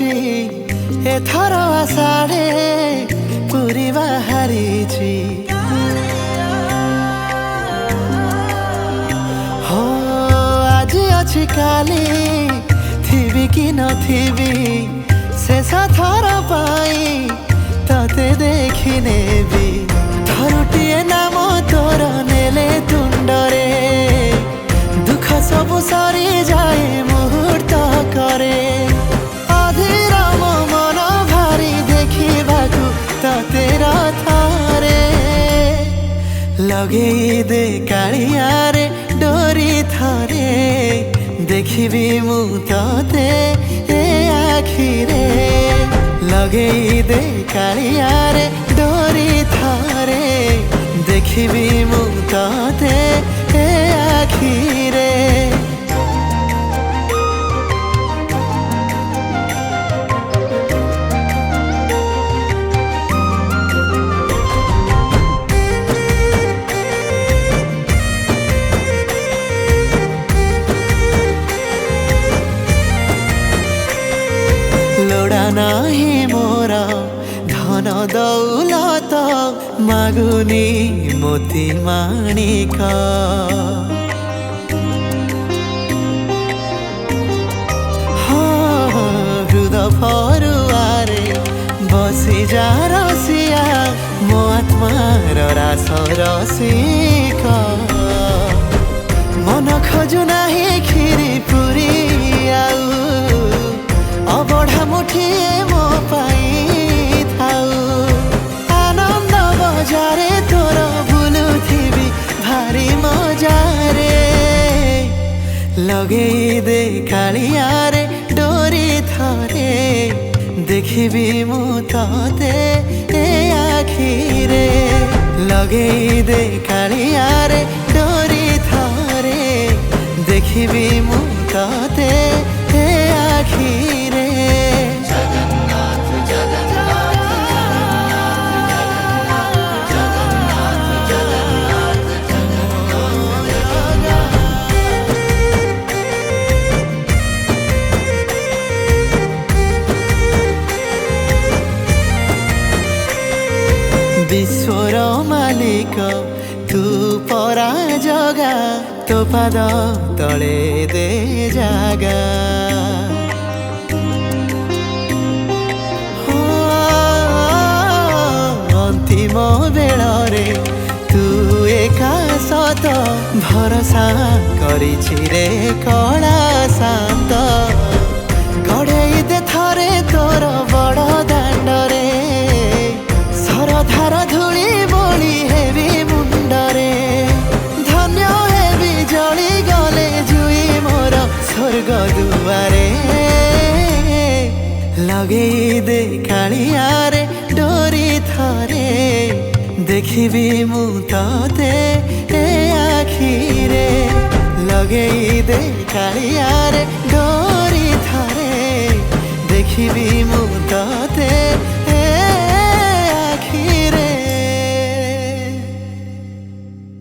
ଲାଗୁଛି ଏଥର ଆଷାଢ଼େ ପୁରୀ ବାହାରିଛି। ହଁ ଆଜି ଅଛି କାଲି ଥିବି କି ନଥିବି ଶେଷ ଥର ପାଇଁ ତତେ ଦେଖି ନେବି। ଥରୁଟିଏ ନାମ ତୋର ନେଲେ ତୁଣ୍ଡରେ ଦୁଃଖ ସବୁ ସରିଯାଏ ମୁହୂର୍ତ୍ତ କରେ। ଅଧୀର ମୋ ମନ ଭାରି ଦେଖିବାକୁ ତତେ ରଥରେ ଲଗେଇ ଦେ କାଳିଆରେ ଡୋରି ଥରେ ଦେଖିବି ମୁଁ ତତେ ଏ ଆଖିରେ। ଲଗେଇ ଦେ କାଳିଆରେ ଡୋରି ଥରେ ଦେଖିବି ମୁଁ ତତେ ଏ ଆଖିରେ। ଲୋଡ଼ା ନାହିଁ ମୋର ଧନ ଦୌଲତ ମାଗୁନି ମୋତି ମାଣିକ। ହୃଦ ଫରୁଆରେ ବସି ଯା ରସିଆ ମୋ ଆତ୍ମାର ରାସ ରସିକ। ମନ ଖୋଜୁ ନାହିଁ କ୍ଷୀରି ପୁରୀ ଆଉ ଅବଢ଼ା ମୁଠିଏ ମୋ ପାଇଁ ଥାଉ। ଆନନ୍ଦ ବଜାରେ ତୋର ବୁଲୁଥିବି ଭାରି ମଜାରେ। ଲଗେଇ ଦେ କାଳିଆରେ ଡୋରି ଥରେ ଦେଖିବି ମୁଁ ତତେ ଏ ଆଖିରେ। ଲଗେଇ ଦେ କାଳିଆରେ ଡୋରି ଥରେ ଦେଖିବି ମୁଁ ତତେ ଏ ଆଖିରେ। ବିଶ୍ୱର ମାଲିକ ତୁ ପରା ଜଗା ତୋ ପାଦ ତଳେ ଦେ ଜାଗା। ଅନ୍ତିମ ବେଳରେ ତୁ ଏକା ସତ ଭରସା କରିଛି ରେ କଳା ଶାନ୍ତ। ଗଡ଼େଇ ଦେ ଥରେ ତୋର ବଡ଼ ଦାଣ୍ଡରେ ସରଧାର ଧୂଳି ବୋଳି ହେବି ମୁଣ୍ଡରେ। ଧନ୍ୟ ହେବି ଜଳି ଗଲେ ଜୁଇ ମୋର ସ୍ୱର୍ଗ ଦୁଆରେ। ଲଗେଇ ଦେ କାଳିଆରେ ଡୋରି ଥରେ ଦେଖିବି ମୁଁ ତତେ ଏ ଆଖିରେ। ଲଗେଇ ଦେ କାଳିଆରେ ଡୋରି ଥରେ ଦେଖିବି ମୁଁ ତତେ